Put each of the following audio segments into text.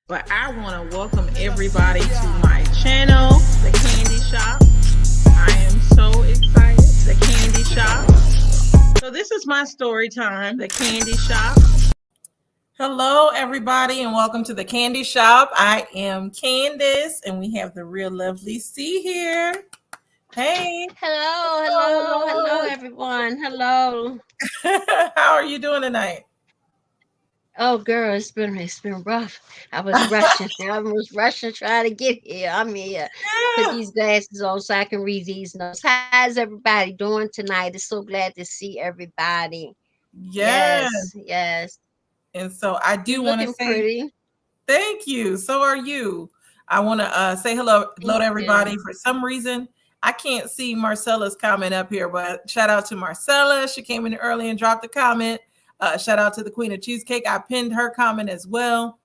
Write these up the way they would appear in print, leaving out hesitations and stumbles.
But I want to welcome everybody to my channel, The Candy Shop. I am so excited. The Candy Shop. So this is my story time, The Candy Shop. Hello, everybody, and welcome to The Candy Shop. I am Candace, and we have the real lovely C here. Hey. Hello, everyone. Hello. How are you doing tonight? Oh, girl, it's been rough. I was rushing. I was rushing trying to get here. I'm here. Put Yeah. these glasses on so I can read these notes. How's everybody doing tonight? It's so glad to see everybody. Yes. Yes. And so I You do want to looking say pretty. thank you. So are you. I want to say hello Thank to everybody. you. For some reason, I can't see Marcella's comment up here, but shout out to Marcella. She came in early and dropped a comment. Shout out to the Queen of Cheesecake. I pinned her comment as well.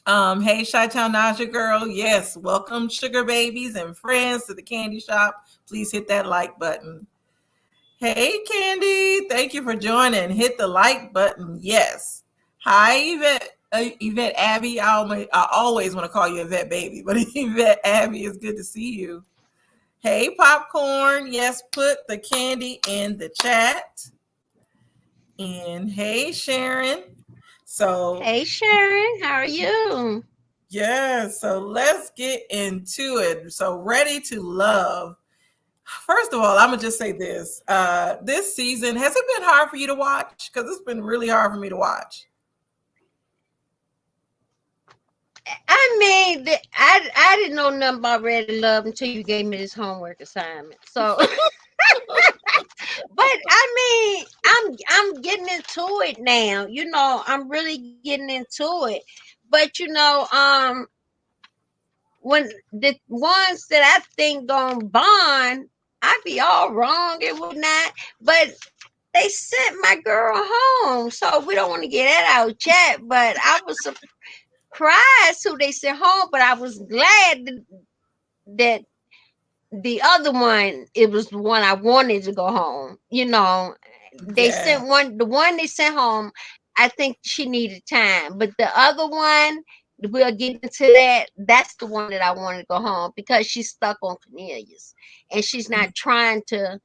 Hey, Chi-Town Naja girl. Yes, welcome sugar babies and friends to the candy shop. Please hit that like button. Hey, Candy. Thank you for joining. Hit the like button. Yes. Hi, Yvette. Yvette Abby. I always want to call you Yvette Baby, but Yvette Abby, is good to see you. Hey, Popcorn. Yes, put the candy in the chat. And hey, Sharon. So, Hey, Sharon. How are you? yeah, so let's get into it. So, ready to love. First of all, I'm gonna just say this. This season, has it been hard for you to watch? Because it's been really hard for me to watch. I mean, I didn't know nothing about Red and Love until you gave me this homework assignment. So, but I mean, I'm getting into it now. I'm really getting into it. But when the ones that I think gonna bond, I be all wrong and whatnot. But they sent my girl home, so we don't want to get that out yet. But I was surprised who they sent home, but I was glad that the other one, it was the one I wanted to go home. They Yeah, sent the one they sent home. I think she needed time, but the other one, we'll get into that. That's the one that I wanted to go home because she's stuck on Cornelius, and she's not trying to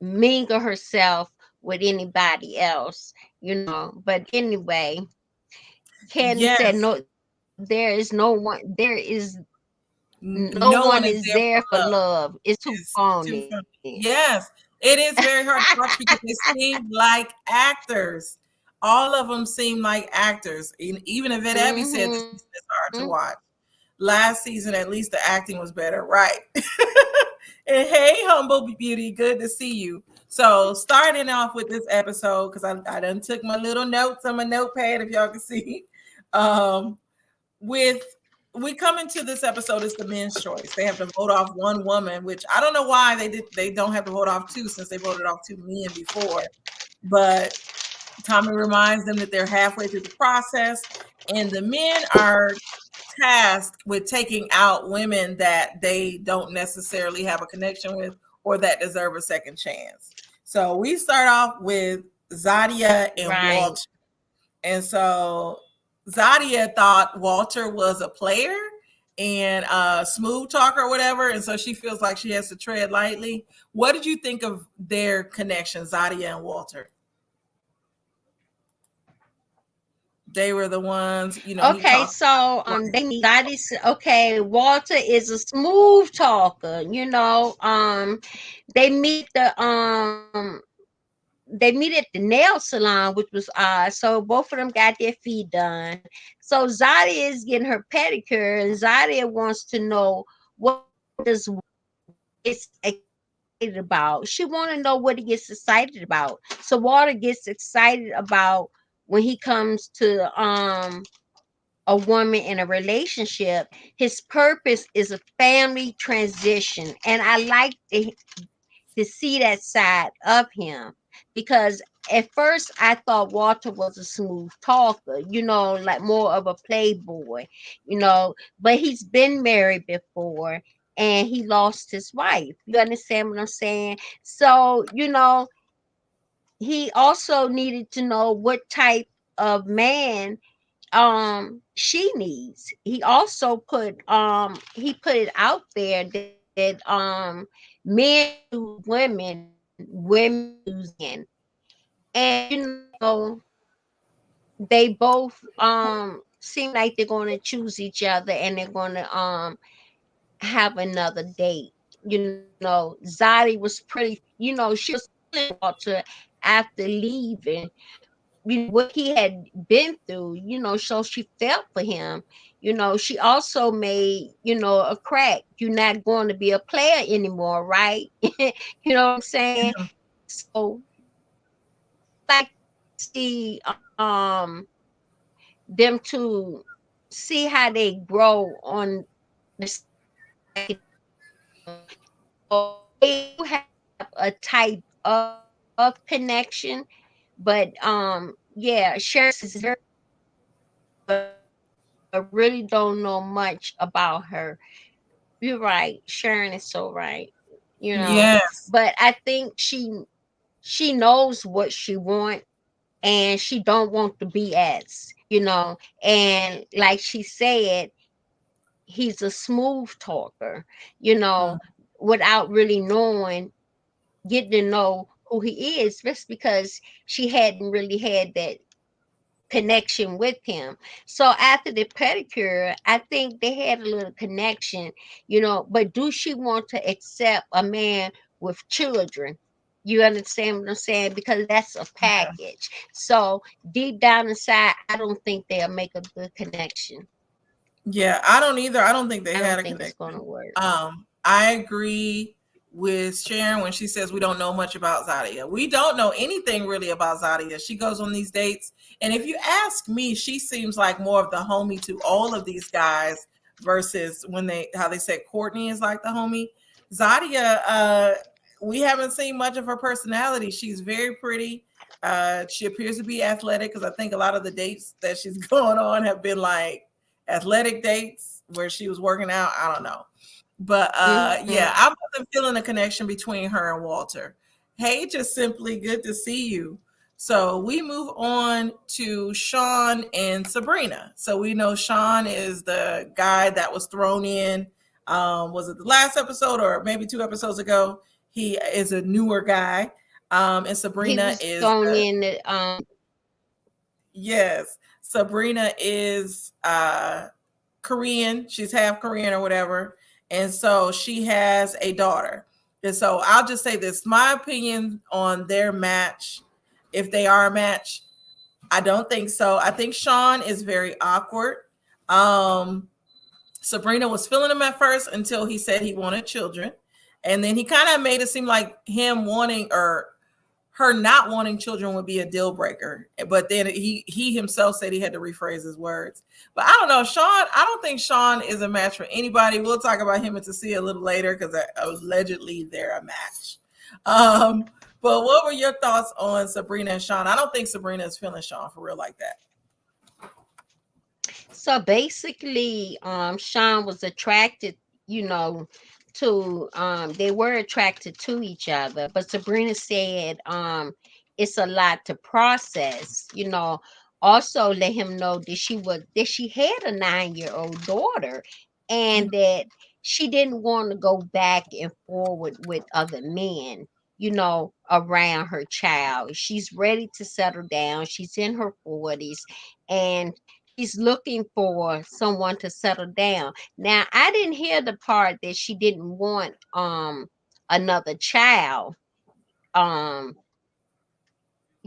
mingle herself with anybody else. But anyway, Candy said yes, no. There is no one. There is no no one one is is there there for for love. love. It's too It's too phony. fun. Yes, it is very hard to watch because they seem like actors. All of them seem like actors. Even Yvette Abby said this Mm-hmm. season is hard to watch. Last season, at least the acting was better, right? And hey, humble beauty, good to see you. So, starting off with this episode, because I done took my little notes on my notepad, if y'all can see. Um, with we come into this episode, it's the men's choice. They have to vote off one woman, which I don't know why they don't have to vote off two since they voted off two men before. But Tommy reminds them that they're halfway through the process, and the men are tasked with taking out women that they don't necessarily have a connection with or that deserve a second chance. So we start off with Zadia and Right. Walter. And so Zadia thought Walter was a player and a smooth talker or whatever. And so she feels like she has to tread lightly. What did you think of their connection, Zadia and Walter? They were the ones, he Okay, talked so about. they that is okay. Walter is a smooth talker. They meet at the nail salon, which was odd. So both of them got their feet done. So Zadia is getting her pedicure, and Zadia wants to know what does gets excited about. She want to know what he gets excited about. So Walter gets excited about when he comes to a woman in a relationship. His purpose is a family transition, and I like to see that side of him because at first I thought Walter was a smooth talker, like more of a playboy, but he's been married before and he lost his wife. You understand what I'm saying? So, he also needed to know what type of man she needs. He also put it out there that men choose women, women choose men. And they both seem like they're going to choose each other, and they're going to have another date. Zadi was pretty, she was feeling Walter after leaving, what he had been through, so she felt for him. She also made, a crack. You're not going to be a player anymore, right? You know what I'm saying? So I like to see them to see how they grow on the side back in the day. They do have a type of connection, but yeah, Sharon is very but really don't know much about her. You're right. Sharon is so right. You know, Yes. but I think she knows what she wants, and she don't want the BS. And like she said, he's a smooth talker, you Mm. know, without really knowing, getting to know who he is, just because she hadn't really had that connection with him. So after the pedicure, I think they had a little connection, but do she want to accept a man with children? You understand what I'm saying? Because that's a package. So deep down inside, I don't think they'll make a good connection. Yeah, I don't either. I don't think they I had don't a think it's going to connection. work. I agree with Sharon when she says we don't know much about Zadia. We don't know anything really about Zadia. She goes on these dates, and if you ask me, she seems like more of the homie to all of these guys versus when how they said Courtney is like the homie. Zadia, we haven't seen much of her personality. She's very pretty. She appears to be athletic because I think a lot of the dates that she's going on have been like athletic dates where she was working out. I don't know. But Hmm. yeah, I wasn't feeling a connection between her and Walter. Hey, just simply good to see you. So we move on to Sean and Sabrina. So we know Sean is the guy that was thrown in. Was it the last episode or maybe 2 episodes ago? He is a newer guy. And He Sabrina was is thrown the in yes. Sabrina is Korean. She's half Korean or whatever. And so she has a daughter. And so I'll just say this my opinion on their match, if they are a match, I don't think so. I think Sean is very awkward. Um, Sabrina was feeling him at first until he said he wanted children. And then he kind of made it seem like him wanting or her not wanting children would be a deal breaker. But then he himself said he had to rephrase his words. But I don't know, Sean. I don't think Sean is a match for anybody. We'll talk about him and Tasia a little later because allegedly they're a match. But what were your thoughts on Sabrina and Sean? I don't think Sabrina is feeling Sean for real like that. So basically, Sean was attracted, to they were attracted to each other, but Sabrina said it's a lot to process, Also let him know that she had a 9-year-old daughter, and that she didn't want to go back and forward with other men, around her child. She's ready to settle down. She's in her 40s, and she's looking for someone to settle down. Now, I didn't hear the part that she didn't want another child. Um,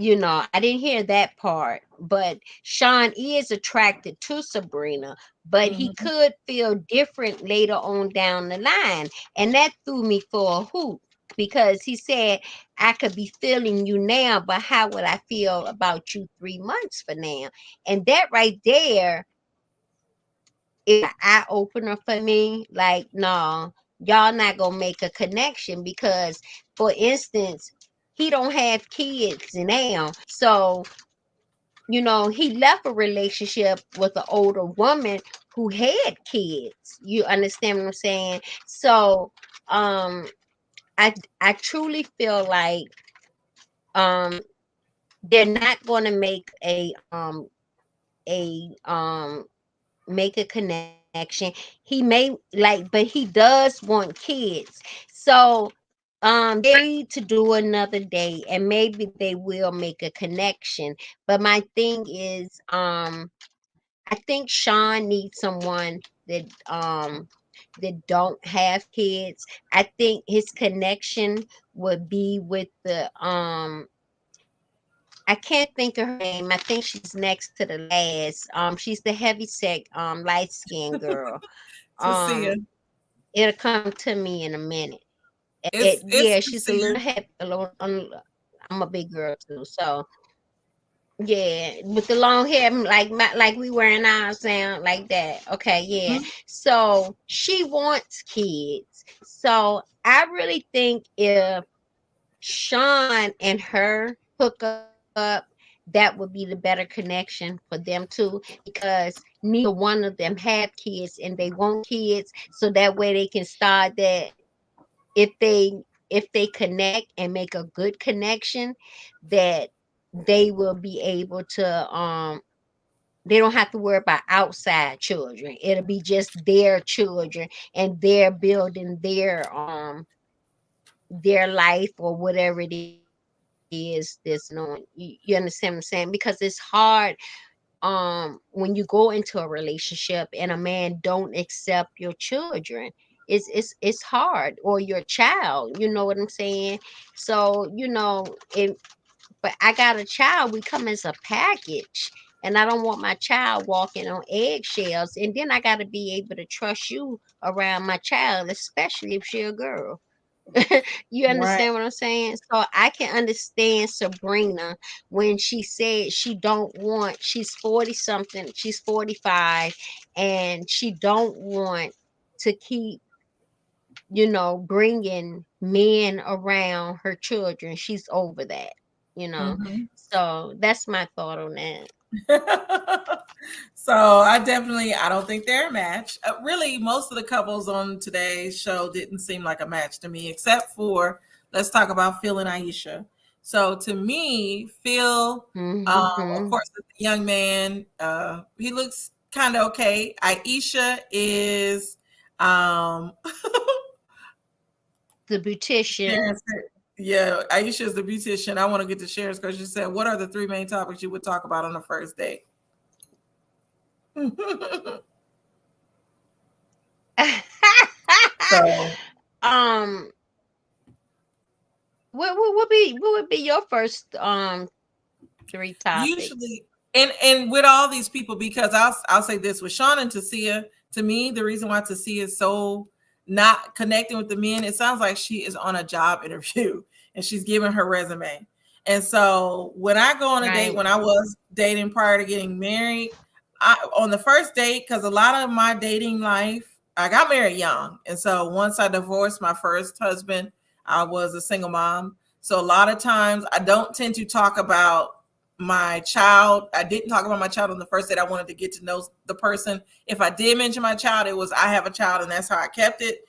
I didn't hear that part. But Sean is attracted to Sabrina, but he Mhm. could feel different later on down the line. And that threw me for a hoop, because he said, I could be feeling you now, but how would I feel about you 3 months from now? And that right there is an eye opener for me. Like, no, y'all not gonna make a connection, because, for instance, he don't have kids now. So, he left a relationship with an older woman who had kids. You understand what I'm saying? So, um, I truly feel like um they're not gonna make make a connection. He may like, but he does want kids. So they agreed to do another day, and maybe they will make a connection. But my thing is, I think Sean needs someone that don't have kids. I think his connection would be with the I can't think of her name. I think she's next to the last. She's the heavy set, light skinned girl. To see Um, it. it'll come to me in a minute. It's Yeah, to she's a see little it. heavy. A little, I'm a big girl too, so yeah, with the long hair, like we wearing ours now, like that. Okay, yeah. Mhm. So she wants kids. So I really think if Sean and her hook up, that would be the better connection for them too, because neither one of them have kids and they want kids, so that way they can start that. If they connect and make a good connection, that they will be able to they don't have to worry about outside children. It'll be just their children, and they're building their life or whatever it is that's going on. You understand what I'm saying? Because it's hard when you go into a relationship and a man don't accept your children. It's hard, or your child, you know what I'm saying? So, it but I got a child, we come as a package. And I don't want my child walking on eggshells. And then I got to be able to trust you around my child, especially if she's a girl. You Right. understand what I'm saying? So I can understand Sabrina when she said she don't want, she's 40 something, she's 45, and she don't want to keep, bringing men around her children. She's over that, you know. Mhm. So that's my thought on that. So I don't think they're a match. Really, most of the couples on today's show didn't seem like a match to me, except for let's talk about Phil and Aisha. So to me, Phil, of Hmm. course, the young man, he looks kind of okay. Aisha is, um, The beautician. Sharon said, yeah, Aisha is the beautician. I want to get to Sharon's because she said, "What are the three main topics you would talk about on the first date?" So um what would be your first three topics? usually, and with all these people, because I'll say this with Sean and Tasia, to me, the reason why Tasia is so not connecting with the men, it sounds like she is on a job interview and she's giving her resume. And so when I go on a date, Right. when I was dating prior to getting married, on the first date, because a lot of my dating life, I got married young. And so once I divorced my first husband, I was a single mom. So a lot of times I don't tend to talk about my child. I didn't talk about my child on the first date. I wanted to get to know the person. If I did mention my child, it was I have a child, and that's how I kept it.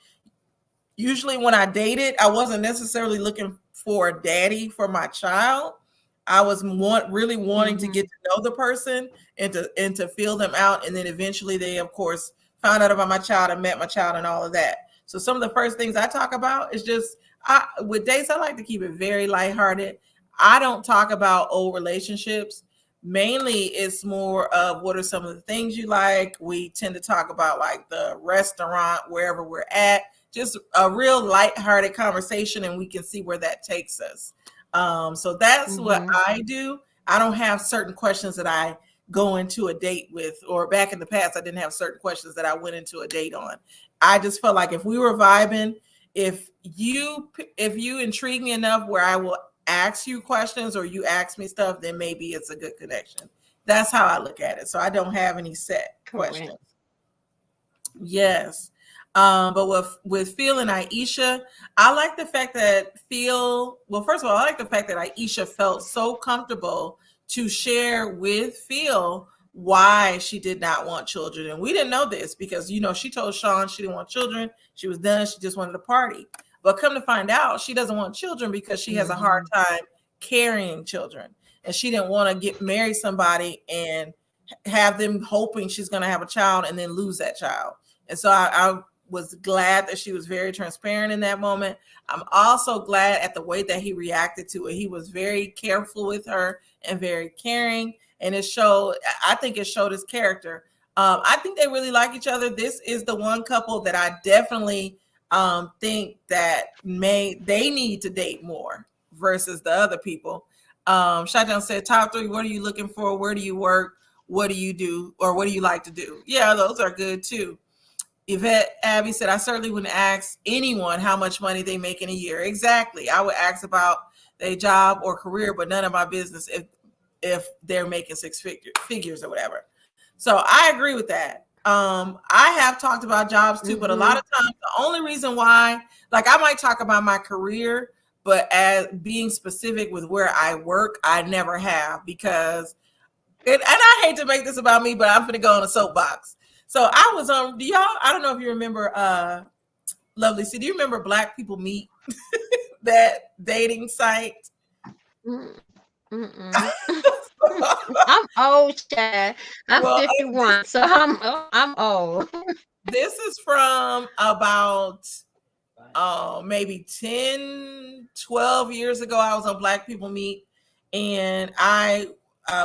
Usually when I dated, I wasn't necessarily looking for a daddy for my child. I was really wanting to Mm-hmm. get to know the person and to feel them out, and then eventually they, of course, found out about my child and met my child and all of that. So some of the first things I talk about is just with dates. I like to keep it very lighthearted. I don't talk about old relationships. Mainly, it's more of what are some of the things you like. We tend to talk about like the restaurant, wherever we're at, just a real lighthearted conversation, and we can see where that takes us. So that's what Mm-hmm. I do. I don't have certain questions that I go into a date with, or back in the past, I didn't have certain questions that I went into a date on. I just felt like if we were vibing, if you intrigue me enough where I will ask you questions or you ask me stuff, then maybe it's a good connection. That's how I look at it. So I don't have any set Correct. questions. Yes. But with Phil and Aisha, I like the fact that Phil, well, first of all, I like the fact that Aisha felt so comfortable to share with Phil why she did not want children. And we didn't know this because, she told Sean she didn't want children. She was done. She just wanted to party. But come to find out, she doesn't want children because she has a hard Mm-hmm. time carrying children. And she didn't want to get marry somebody and have them hoping she's going to have a child and then lose that child. And so I was glad that she was very transparent in that moment. I'm also glad at the way that he reacted to it. He was very careful with her and very caring. And it showed, I think it showed his character. I think they really like each other. This is the one couple that I definitely think that they need to date more versus the other people. Shotgun said, top three, what are you looking for? Where do you work? What do you do? Or what do you like to do? Yeah, those are good too. Yvette Abby said, I certainly wouldn't ask anyone how much money they make in a year. Exactly. I would ask about their job or career, but none of my business if they're making figures or whatever. So I agree with that. I have talked about jobs too, but a lot of Mm-hmm. times the only reason why, like I might talk about my career, but as being specific with where I work, I never have because and I hate to make this about me, but I'm gonna go on a soapbox. So I was on, do y'all, I don't know if you remember Lovely C, do you remember Black People Meet, that dating site? Mm-mm. I'm old, child. I'm Well, 51, so I'm old. this is from about maybe 10, 12 years ago. I was on Black People Meet, and I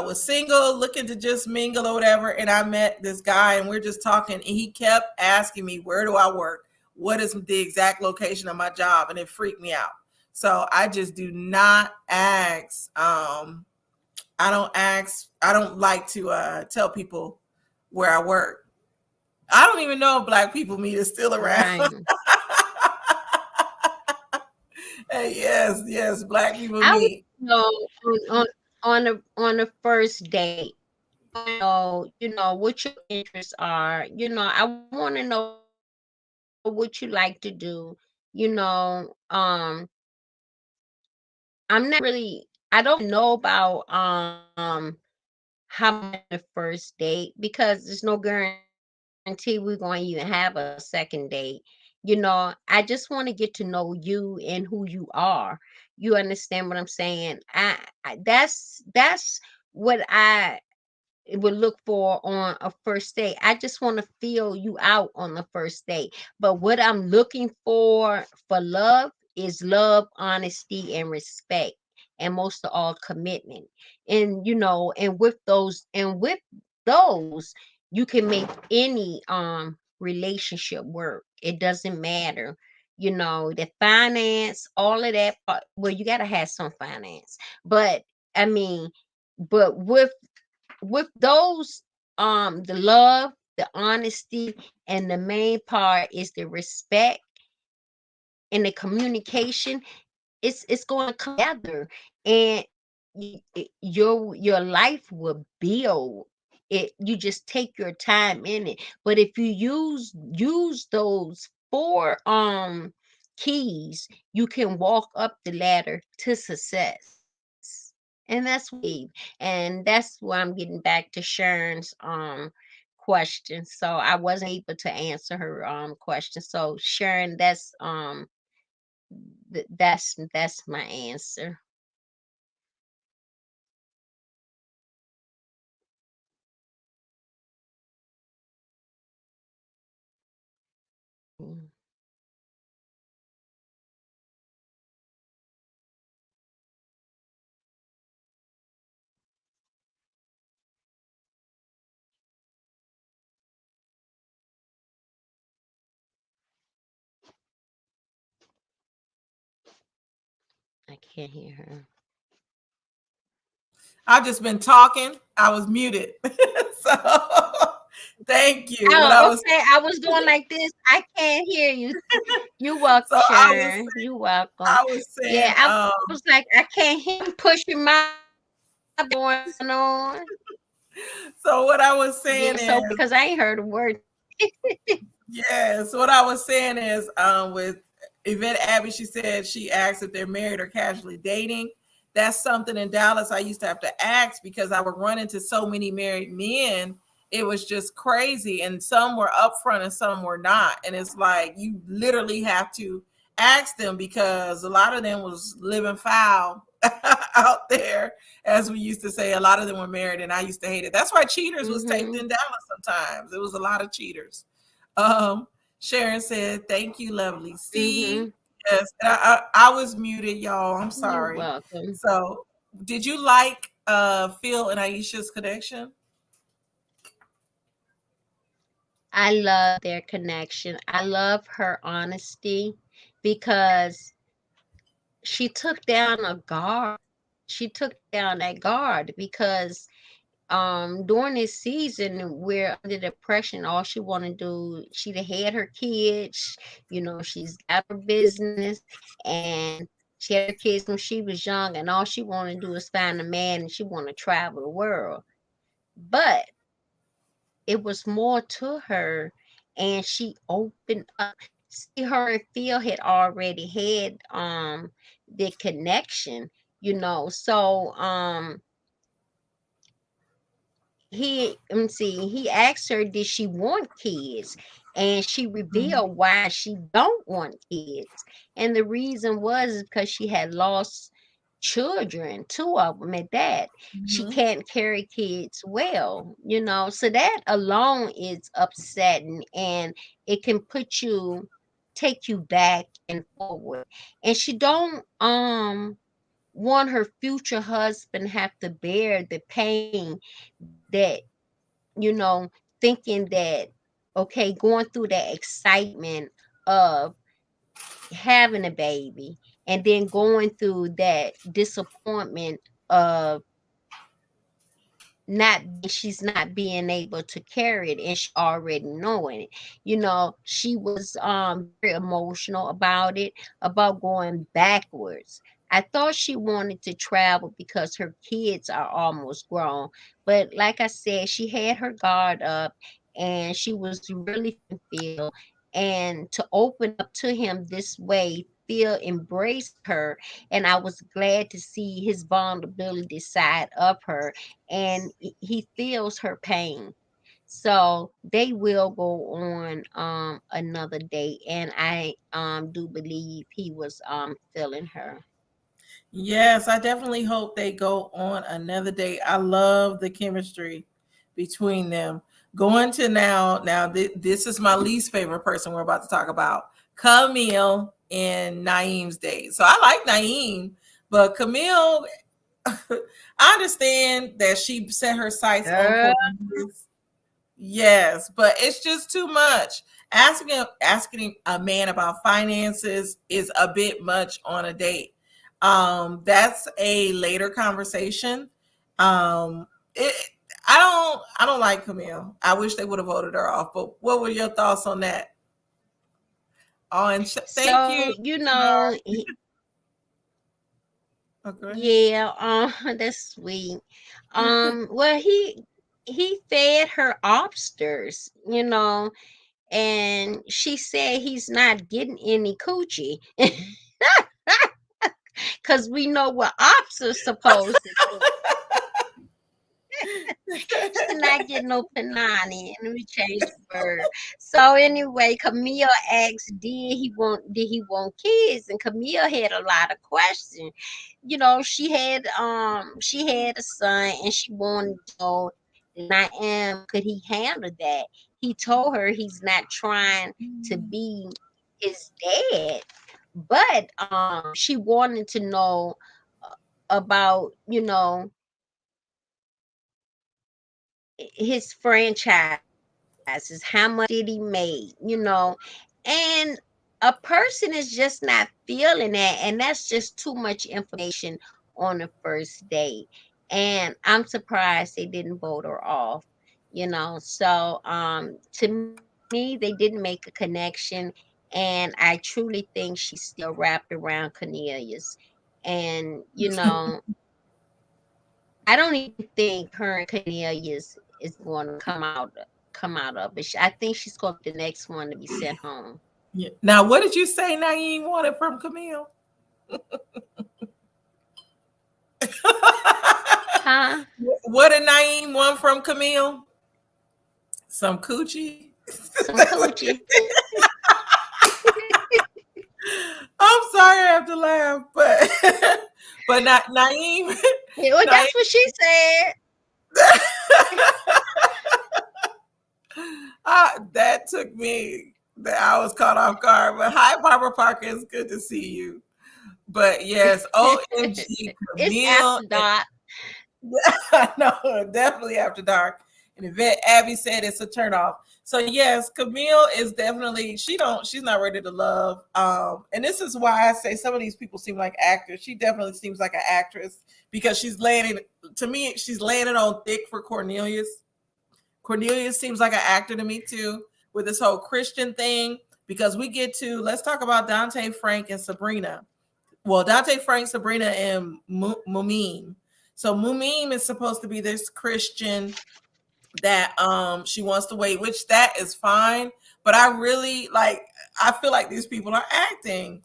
was single, looking to just mingle or whatever. And I met this guy, and we're just talking. And he kept asking me, where do I work? What is the exact location of my job? And it freaked me out. So I just do not ask. I don't ask. I don't like to tell people where I work. I don't even know if Black People Meet is still around. Right. Hey, yes, yes, Black People I want Meet. to know on the first date. What your interests are. I want to know what you like to do. You know, I'm not really. I don't know about how much on the first date because there's no guarantee we're going to even have a second date. I just want to get to know you and who you are. You understand what I'm saying? That's what I would look for on a first date. I just want to feel you out on the first date. But what I'm looking for love is love, honesty, and respect. And most of all, commitment. And with those, you can make any relationship work. It doesn't matter. The finance, all of that. Well, you gotta have some finance. But I mean, but with those the love, the honesty, and the main part is the respect and the communication. It's going to come together, and your life will build it. You just take your time in it. But if you use those four keys, you can walk up the ladder to success. And that's what I believe. And that's why I'm getting back to Sharon's question. So I wasn't able to answer her question. So Sharon, that's my answer. Mm. I can't hear her. I've just been talking. I was muted. So thank you. What I Oh, was okay. I was going like this. I can't hear you. You welcome, so Sharon. You welcome. I was Yeah, saying I was like, I can't hear him pushing my going on. so what I was Yeah, saying so is because I ain't heard a word. yes, what I was saying is with Yvette Abbey, she said she asked if they're married or casually dating. That's something in Dallas I used to have to ask because I would run into so many married men. It was just crazy. And some were upfront and some were not. And it's like you literally have to ask them because a lot of them was living foul out there, as we used to say. A lot of them were married, and I used to hate it. That's why cheaters was taped Mm-hmm. in Dallas sometimes. It was a lot of cheaters. Um, Sharon said, "Thank you, lovely." Mm-hmm. See, yes, I was muted, y'all. I'm You're sorry. welcome. So, did you like Phil and Aisha's connection? I love their connection. I love her honesty because she took down a guard. She took down that guard because during this season we're under depression. All she want to do, she done had her kids, she's got her business, and she had her kids when she was young, and all she want to do is find a man, and she want to travel the world. But it was more to her, and she opened up. See, her and Phil had already had the connection, so he asked her, did she want kids, and she Mhm. revealed why she don't want kids. And the reason was because she had lost children, two of them at that. She Mhm. can't carry kids well, so that alone is upsetting, and it can take you back and forward. And she don't want her future husband have to bear the pain that, you know, thinking that, okay, going through that excitement of having a baby, and then going through that disappointment of she's not being able to carry it, and she already knowing it. She was very emotional about it, about going backwards. I thought she wanted to travel because her kids are almost grown, but like I said, she had her guard up, and she was really Phil. And to open up to him this way, Phil embraced her, and I was glad to see his vulnerability side of her, and he feels her pain. So they will go on another date, and I do believe he was feeling her. Yes, I definitely hope they go on another date. I love the chemistry between them. Going to this is my least favorite person we're about to talk about, Camille and Naeem's date. So I like Naeem, but Camille, I understand that she set her sights on Girl. Cornelius. Yes, but it's just too much. Asking a man about finances is a bit much on a date. That's a later conversation. Um, it, I don't like Camille. I wish they would have voted her off. But what were your thoughts on that? Oh, and thank So, you, Shamar. Oh, go ahead. yeah, that's sweet. Well, he fed her obsters, and she said he's not getting any coochie. Because we know what ops are supposed to do. She's not getting no panani. Let me change the word. So anyway, Camille asked, did he want kids? And Camille had a lot of questions. She had a son, and she wanted to know, and I am, could he handle that? He told her he's not trying to be his dad, but she wanted to know about, his franchises, how much did he make, and a person is just not feeling that, and that's just too much information on the first date. And I'm surprised they didn't vote her off, to me, they didn't make a connection, and I truly think she's still wrapped around Cornelius. And I don't even think her and Cornelius is going to come out of it. I think she's going to be the next one to be sent home. Yeah. Now, what did you say Naeem wanted from Camille? Huh? What did Naeem want from Camille? Some coochie. Some coochie. But not Naeem. Yeah, well, Naeem that's what she said. that took me. That I was caught off guard. But hi, Barbara Parker. It's good to see you. But yes, OMG, It's Camille. after dark. No, definitely after dark. And Yvette Abby said it's a turnoff. So yes, Camille is definitely she's not ready to love. And this is why I say some of these people seem like actors. She definitely seems like an actress because she's landing to me, she's landing on thick for Cornelius. Cornelius seems like an actor to me too, with this whole Christian thing. Because we get to let's talk about Dante Frank and Sabrina. Well, Dante Frank, Sabrina, and Mumim. So Mumim is supposed to be this Christian that she wants to wait, which that is fine. But I really like I feel like these people are acting.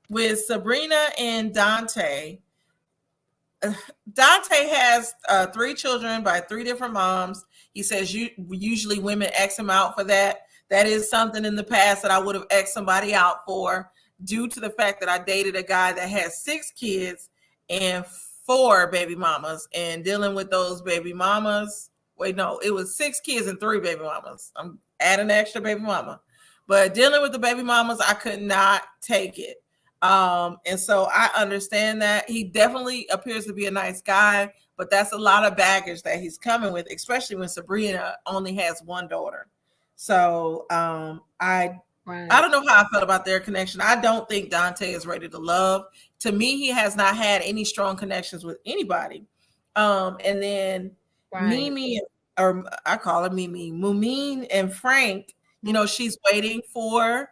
With Sabrina and Dante, Dante has three children by three different moms. He says usually women X him out for that. That is something in the past that I would have X somebody out for due to the fact that I dated a guy that has six kids and four baby mamas and dealing with those baby mamas. Wait, no, it was six kids and three baby mamas. I'm adding an extra baby mama. But dealing with the baby mamas, I could not take it. And so I understand that he definitely appears to be a nice guy, but that's a lot of baggage that he's coming with, especially when Sabrina only has one daughter. So I Right. don't know how I felt about their connection. I don't think Dante is ready to love. To me, he has not had any strong connections with anybody. And then Right. Mimi, or I call her Mimi, Mumine and Frank, she's waiting to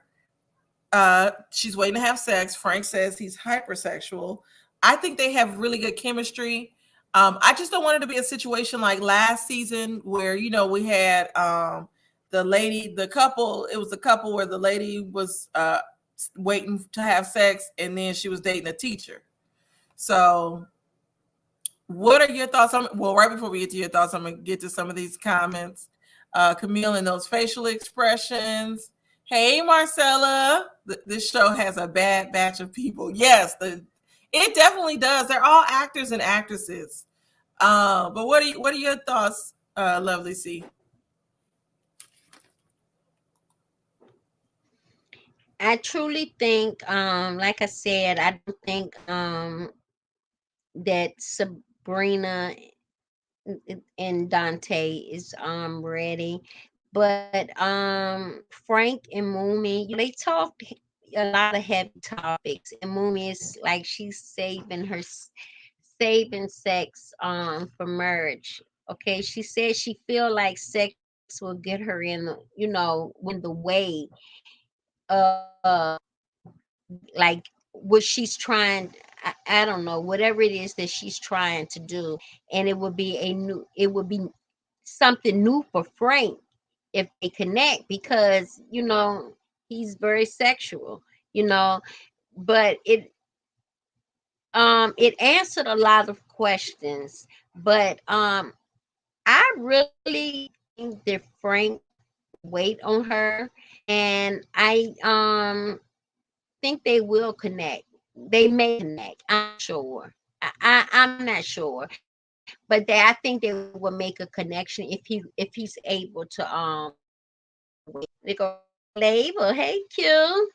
have sex. Frank says he's hypersexual. I think they have really good chemistry. I just don't want it to be a situation like last season where we had the lady, the couple. It was the couple where the lady was waiting to have sex, and then she was dating a teacher. So what are your thoughts on? Well, right before we get to your thoughts, I'm gonna get to some of these comments. Camille and those facial expressions. Hey, Marcella. This show has a bad batch of people. Yes, it definitely does. They're all actors and actresses. But what are your thoughts, Lovely C? I truly think, like I said, I don't think that Sabrina and Dante is ready. But Frank and Mumi, they talked a lot of heavy topics, and Mumi is like she's saving sex for marriage. Okay, she said she feel like sex will get her in the in the way of like what she's trying. I don't know, whatever it is that she's trying to do, and it would be something new for Frank if they connect, because he's very sexual, you know but it answered a lot of questions. But I really think that Frank wait on her, and I think they will connect. They may connect. I'm not sure. I'm not sure, but I think they will make a connection if he's able to wait. They go label. Hey, Q.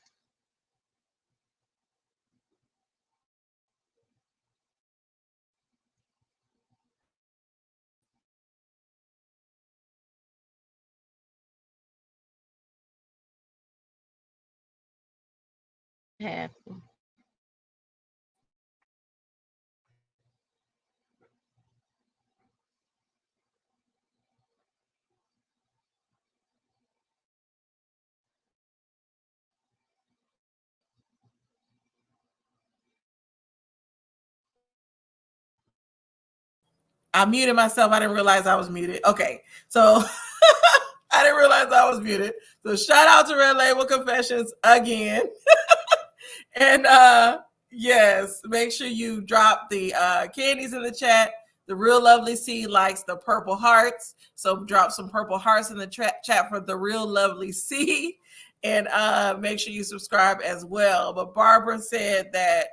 What happened? I muted myself. I didn't realize I was muted. Okay, so I didn't realize I was muted. So shout out to Red Label Confessions again. And yes, make sure you drop the candies in the chat. The Real Lovely C likes the purple hearts. So drop some purple hearts in the chat for the Real Lovely C. And make sure you subscribe as well. But Barbara said that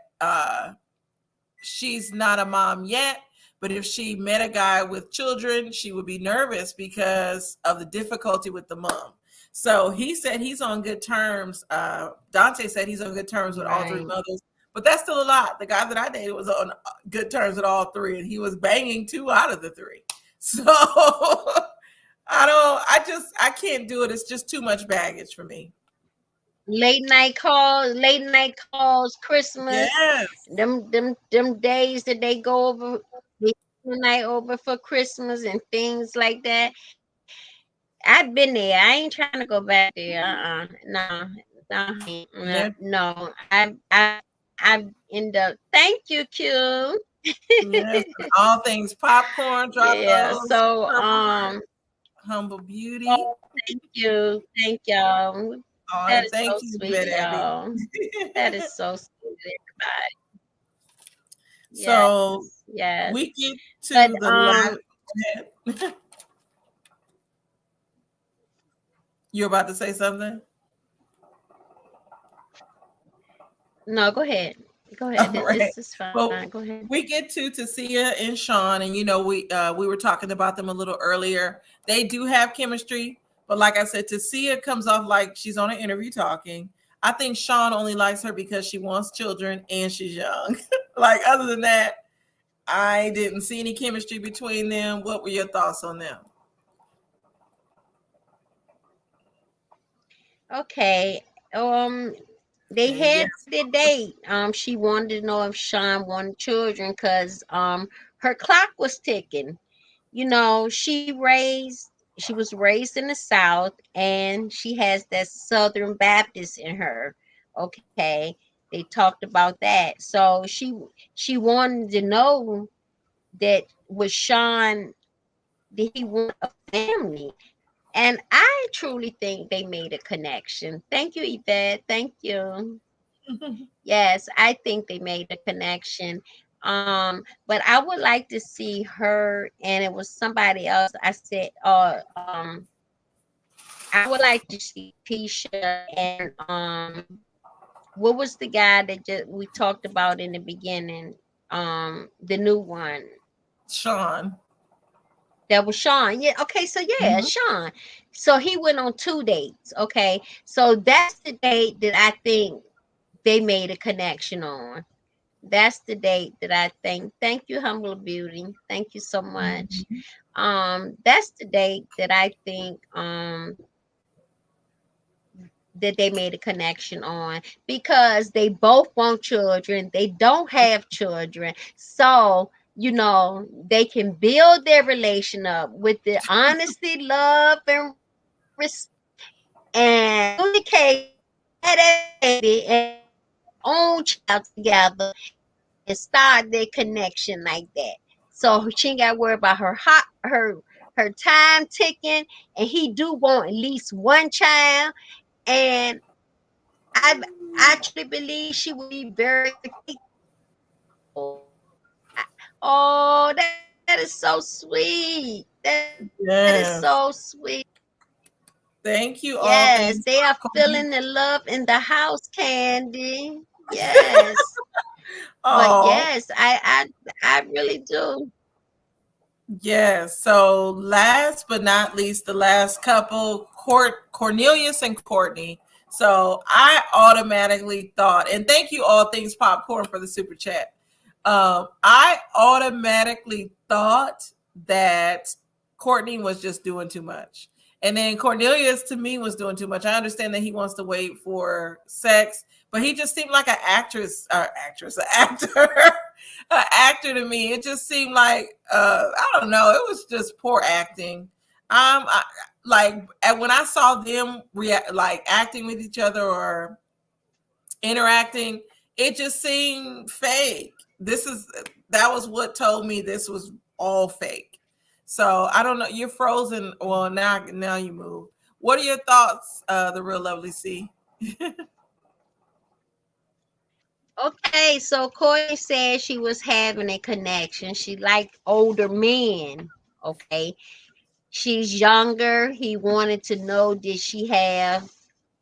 she's not a mom yet, but if she met a guy with children, she would be nervous because of the difficulty with the mom. So he said he's on good terms. Dante said he's on good terms with all three Right. mothers, but that's still a lot. The guy that I dated was on good terms with all three, and he was banging two out of the three. So I can't do it. It's just too much baggage for me. Late night calls, Christmas, Yes. them days that they go over, they spend the night over for Christmas and things like that. I've been there. I ain't trying to go back there. No, no, honey, no, Yeah. no. I end up. Thank you, Q. Yes. And all things popcorn, drop Yeah. those. So Purple Heart, Humble Beauty. oh, thank y'all. Oh, That and is thank so you, sweet, Bed Abby. y'all. That is so sweet, everybody. So Yes, yes. we get But to the last. You're about to say something? no, go ahead. Go ahead. All right. This is fine. Go Well, ahead. we get to Tasia and Sean, and we were talking about them a little earlier. They do have chemistry, but like I said, Tasia comes off like she's on an interview talking. I think Sean only likes her because she wants children and she's young. Like other than that, I didn't see any chemistry between them. What were your thoughts on them? Okay. They Okay, had yes. their date. She wanted to know if Sean wanted children because her clock was ticking. You know, she was raised in the South and she has that Southern Baptist in her. Okay. They talked about that. So she wanted to know that was Sean, did he want a family? And I truly think they made a connection. Thank you, Yvette. Thank you. Yes, I think they made a connection. But I would like to see her, and it was somebody else. I said, I would like to see Keisha and what was the guy that just we talked about in the beginning? The new one. Sean. That was Sean. Yeah. Okay. So yeah, Mhm. Sean. So he went on 2 dates. Okay. So that's the date that I think they made a connection on. That's the date that I think. Thank you, Humble Beauty. Thank you so much. Mhm. That's the date that I think that they made a connection on because they both want children. They don't have children. So, they can build their relation up with the honesty, love, and respect and communication, have that baby and have their own child together and start their connection like that. So she ain't got to worry about her time ticking, and he do want at least one child. And I actually believe she would be very faithful. Oh, that is so sweet. That is so sweet. Yes. Thank you, Yes, all they are things feeling the popcorn. love in the house, Candy. Yes. But Oh, yes, I really do. yes. So last but not least, the last couple, Cornelius and Courtney. So I automatically thought, and thank you, all things popcorn, for the super chat. I automatically thought that Courtney was just doing too much. And then Cornelius to me was doing too much. I understand that he wants to wait for sex, but he just seemed like an an actor, an actor to me. It just seemed like I don't know. It was just poor acting. Like when I saw them react, like acting with each other or interacting, it just seemed fake. That was what told me this was all fake. So I don't know. You're frozen. Well, now you move. What are your thoughts, the real lovely C? Okay, so Courtney said she was having a connection. She liked older men. Okay. She's younger. He wanted to know, did she have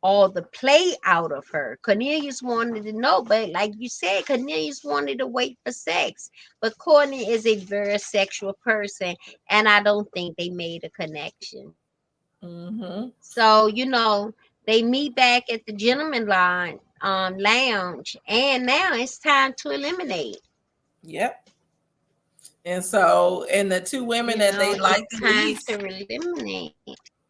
all the play out of her. Cornelius wanted to know, but like you said, Cornelius wanted to wait for sex. But Courtney is a very sexual person, and I don't think they made a connection. Mm-hmm. So, they meet back at the gentleman lounge, and now it's time to eliminate. Yep. And so, and the two women that they It's liked the time least, to eliminate.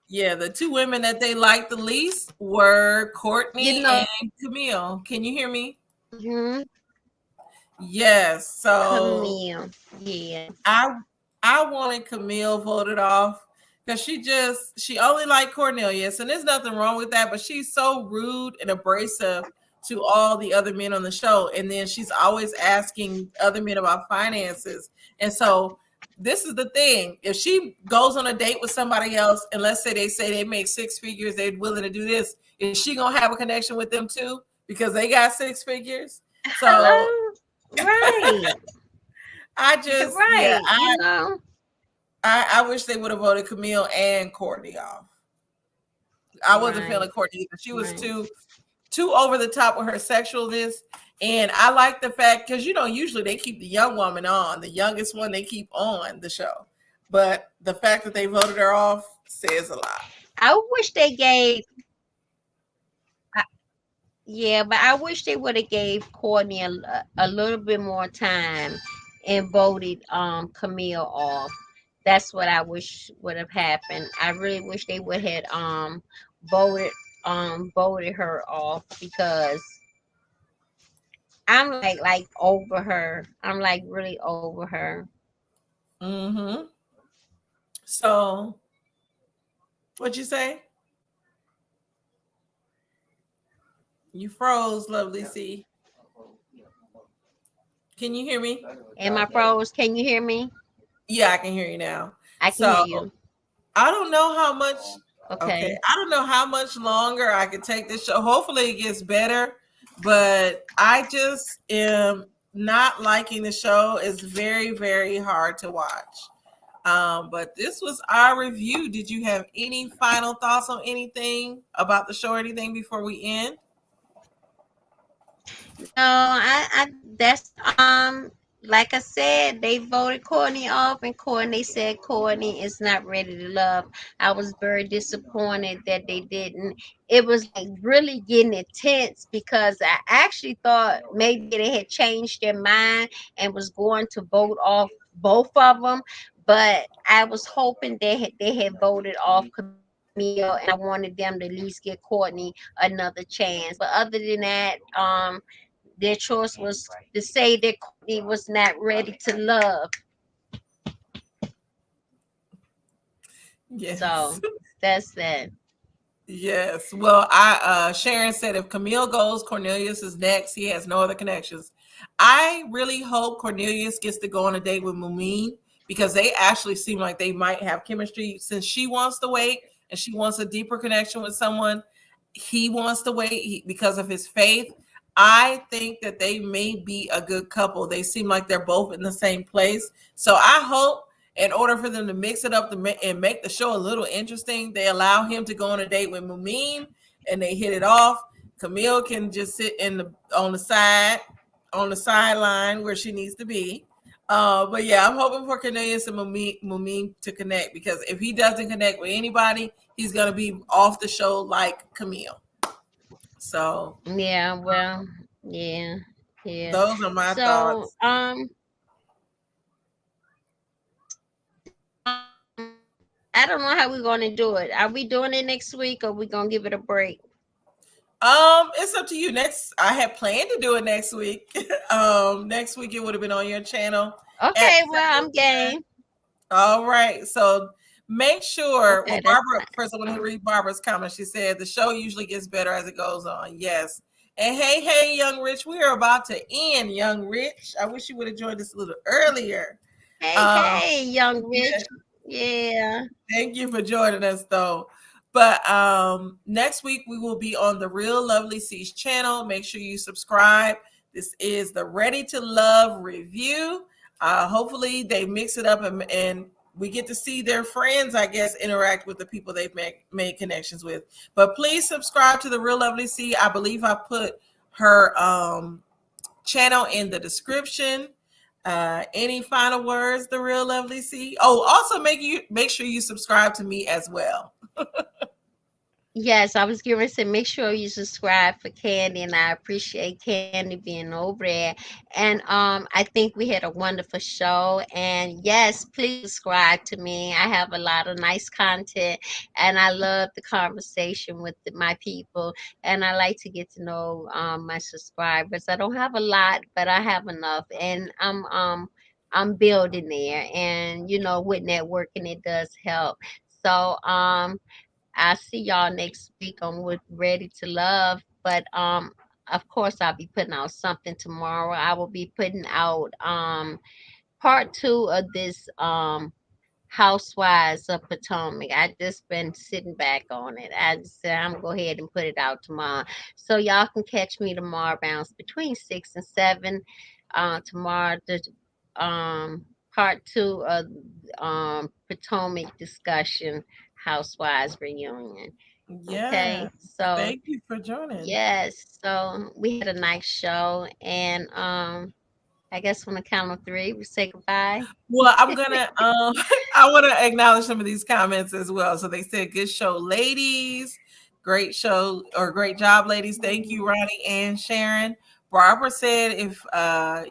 yeah, the two women that they liked the least were You Courtney know, and Camille. Can you hear me? mhm, Yes. So Camille. Yeah. I I wanted Camille voted off because she only liked Cornelius, and there's nothing wrong with that, but she's so rude and abrasive to all the other men on the show. And then she's always asking other men about finances. And so this is the thing. If she goes on a date with somebody else, and let's say they make six figures, they're willing to do this, is she gonna have a connection with them too? Because they got six figures. So Hello. Right. I just, yeah, Right. I wish they would have voted Camille and Courtney off. I wasn't Right. feeling Courtney either. She was Right. too over the top with her sexualness. And I like the fact because usually they keep the young woman on, the youngest one they keep on the show. But the fact that they voted her off says a lot. I wish they gave. I- Yeah, but I wish they would have gave Courtney a little bit more time and voted Camille off. That's what I wish would have happened. I really wish they would have voted voted her off, because I'm like over her. I'm like really over her. Mm-hmm. So what'd you say? You froze, lovely C. Can you hear me? Am I froze? Can you hear me? Yeah, I can hear you now. I can hear So you. I don't know how much. Okay, Okay. I don't know how much longer I could take this show. Hopefully, it gets better, but I just am not liking the show. It's very, very hard to watch. But this was our review. Did you have any final thoughts on anything about the show or anything before we end? No, I that's like I said, they voted Courtney off, and Courtney said Courtney is not ready to love. I was very disappointed that they didn't. It was like really getting intense, because I actually thought maybe they had changed their mind and was going to vote off both of them. But I was hoping they had voted off Camille, and I wanted them to at least get Courtney another chance. But other than that, their choice was to say that Courtney was not ready to love. Yes. So that's that. Yes. Well, I Sharon said if Camille goes, Cornelius is next. He has no other connections. I really hope Cornelius gets to go on a date with Mumine because they actually seem like they might have chemistry since she wants to wait and she wants a deeper connection with someone. He wants to wait because of his faith. I think that they may be a good couple. They seem like they're both in the same place. So I hope in order for them to mix it up and make the show a little interesting, they allow him to go on a date with Mumine and they hit it off. Camille can just sit on the sideline where she needs to be. But yeah, I'm hoping for Cornelius and Mumine to connect because if he doesn't connect with anybody, he's gonna be off the show like Camille. So Yeah, well, yeah, yeah. those are my So, thoughts. I don't know how we're gonna do it. Are we doing it next week, or we gonna give it a break? It's up to you. Next, I had planned to do it next week. Next week it would have been on your channel at Okay, well, I'm 7. game. All right. So make sure. Well, Okay, that's Barbara, fine. first I want to read Barbara's comment. She said the show usually gets better as it goes on. Yes. And hey, Young Rich, we are about to end, Young Rich. I wish you would have joined us a little earlier. Hey, Um, hey, young yeah, Rich. Yeah. thank you for joining us, though. But next week we will be on the Real Lovely C's channel. Make sure you subscribe. This is the Ready to Love review. Hopefully they mix it up and we get to see their friends, I guess, interact with the people they've made connections with. But please subscribe to the Real Lovely C. I believe I put her channel in the description. Any final words, the Real Lovely C? Oh, also make sure you subscribe to me as well. Yes, I was going to say, make sure you subscribe for Candy, and I appreciate Candy being over there. And I think we had a wonderful show. And yes, please subscribe to me. I have a lot of nice content, and I love the conversation with my people. And I like to get to know my subscribers. I don't have a lot, but I have enough, and I'm building there. And with networking, it does help. So I'll see y'all next week on with Ready to Love. But of course I'll be putting out something tomorrow. I will be putting out part two of this Housewives of Potomac. I just been sitting back on it. I just said I'm gonna go ahead and put it out tomorrow. So y'all can catch me tomorrow bounce between 6 and 7. Tomorrow the part two of Potomac discussion, Housewives reunion. Yeah. Okay, so Thank you for joining. yes, so we had a nice show, and I guess on the count of three, we say goodbye. Well, I'm gonna I want to acknowledge some of these comments as well. So they said, "Good show, ladies. Great show or great job, ladies. Thank you, Ronnie and Sharon." Barbara said, "If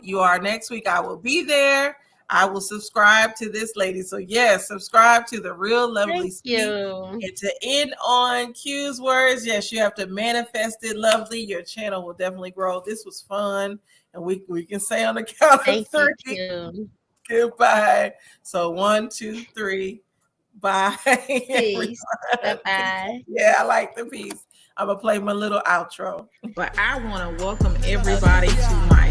you are next week, I will be there. I will subscribe to this lady." So yes, subscribe to the Real Lovely Thank Speak. you. And to end on Q's words, yes, you have to manifest it, lovely. Your channel will definitely grow. This was fun, and we can say on the count of Thank you, three. Q. Goodbye. So 1, 2, 3. Bye, everyone. Peace. Bye bye. Yeah, I like the piece. I'm gonna play my little outro. But I want to welcome everybody to my